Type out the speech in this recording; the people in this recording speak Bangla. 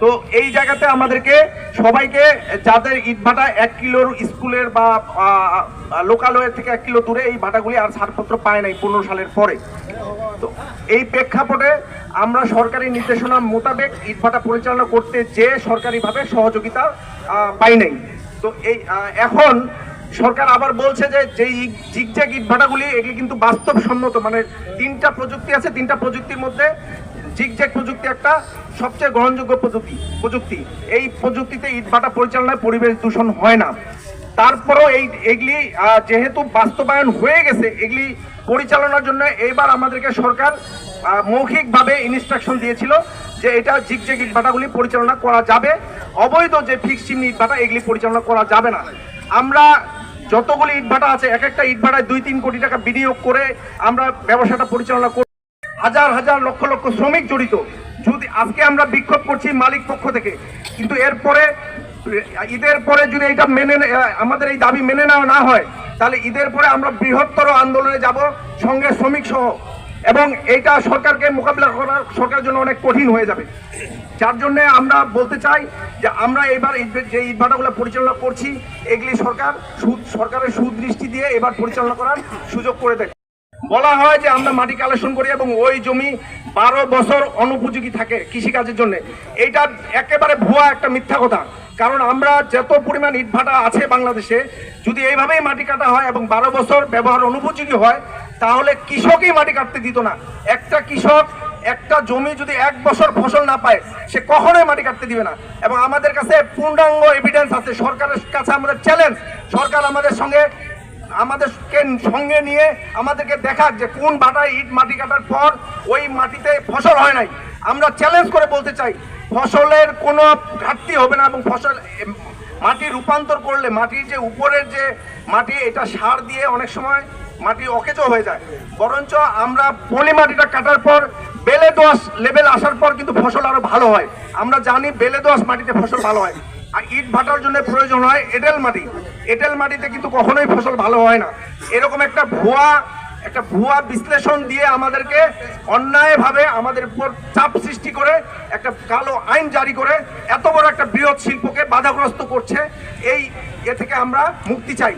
তো এই জায়গাতে আমাদেরকে সবাইকে যাদের ইট ভাটা 1 কিলোর স্কুলের বা লোকালয়ের থেকে 1 কিলো দূরে এই ভাটাগুলি আর ছাড়পত্র পায় নাই 15 সালের পরে। তো এই প্রেক্ষাপটে আমরা সরকারি নির্দেশনা মোতাবেক ইট ভাটা পরিচালনা করতে যে সরকারিভাবে সহযোগিতা পাই নাই। তো এই এখন সরকার আবার বলছে যে যেই জিগজ্যাগ ইট ভাটাগুলি এগুলি কিন্তু বাস্তবসম্মত, মানে 3টা প্রযুক্তি আছে, 3টা প্রযুক্তির মধ্যে জিগজ্যাগ প্রযুক্তি একটা সবচেয়ে গ্রহণযোগ্য প্রযুক্তি। এই প্রযুক্তিতে ইট ভাটা পরিচালনায় পরিবেশ দূষণ হয় না। তারপরও এগুলি যেহেতু বাস্তবায়ন হয়ে গেছে, এগুলি পরিচালনার জন্য এবার আমাদেরকে সরকার মৌখিকভাবে ইনস্ট্রাকশন দিয়েছিল যে এটা জিগজ্যাগ ইট ভাটাগুলি পরিচালনা করা যাবে, অবৈধ যে ফিক্সড চিমনি ইট ভাটা এগুলি পরিচালনা করা যাবে না। আমরা যতগুলি ইট ভাটা আছে এক একটা ইট ভাটায় 2-3 কোটি টাকা বিনিয়োগ করে আমরা ব্যবসাটা পরিচালনা করি, হাজার হাজার লক্ষ লক্ষ শ্রমিক জড়িত। যদি আজকে আমরা বিক্ষোভ করছি মালিক পক্ষ থেকে, কিন্তু এরপরে ঈদের পরে যদি এটা আমাদের এই দাবি মেনে নেওয়া না হয়, তাহলে ঈদের পরে আমরা বৃহত্তর আন্দোলনে যাব সঙ্গে শ্রমিক সহ, এবং এইটা সরকারকে মোকাবিলা করা সরকারের জন্য অনেক কঠিন হয়ে যাবে। যার জন্য আমরা বলতে চাই যে আমরা এবার যে ইট ভাটাগুলো পরিচালনা করছি এগুলি সরকারের সুদৃষ্টি দিয়ে এবার পরিচালনা করার সুযোগ করে দেয়। বলা হয় যে আমরা মাটি কালেকশন করি এবং ওই জমি 12 বছর অনুপযোগী থাকে কৃষিকাজের জন্য। এইটা একেবারে ভুয়া একটা মিথ্যা কথা। কারণ আমরা যত পরিমাণ ইট ভাটা আছে বাংলাদেশে, যদি এইভাবেই মাটি কাটা হয় এবং 12 বছর ব্যবহার অনুপযোগী হয়, তাহলে কৃষকই মাটি কাটতে দিত না। একটা কৃষক একটা জমি যদি 1 বছর ফসল না পায়, সে কখনোই মাটি কাটতে দিবে না। এবং আমাদের কাছে পূর্ণাঙ্গ এভিডেন্স আছে, সরকারের কাছে আমাদের চ্যালেঞ্জ, সরকার আমাদেরকে সঙ্গে নিয়ে আমাদেরকে দেখাক যে কোন ভাটায় ইট মাটি কাটার পর ওই মাটিতে ফসল হয় নাই। আমরা চ্যালেঞ্জ করে বলতে চাই ফসলের কোনো ঘাটতি হবে না, এবং মাটি রূপান্তর করলে মাটির যে উপরের যে মাটি এটা সার দিয়ে অনেক সময় মাটি অকেজো হয়ে যায়, বরঞ্চ আমরা পলি মাটিটা কাটার পর বেলে দোআঁশ লেভেল আসার পর কিন্তু ফসল আরো ভালো হয়। আমরা জানি বেলে দোআঁশ মাটিতে ফসল ভালো হয়। আর ইট ভাটার জন্য প্রয়োজন হয় এঁটেল মাটি। এঁটেল মাটিতে কিন্তু কখনোই ফসল ভালো হয় না। এরকম একটা ভুয়া বিশ্লেষণ দিয়ে আমাদেরকে অন্যায়ভাবে আমাদের উপর চাপ সৃষ্টি করে একটা কালো আইন জারি করে এত বড় একটা বৃহৎ শিল্পকে বাধাগ্রস্ত করছে। এ থেকে আমরা মুক্তি চাই।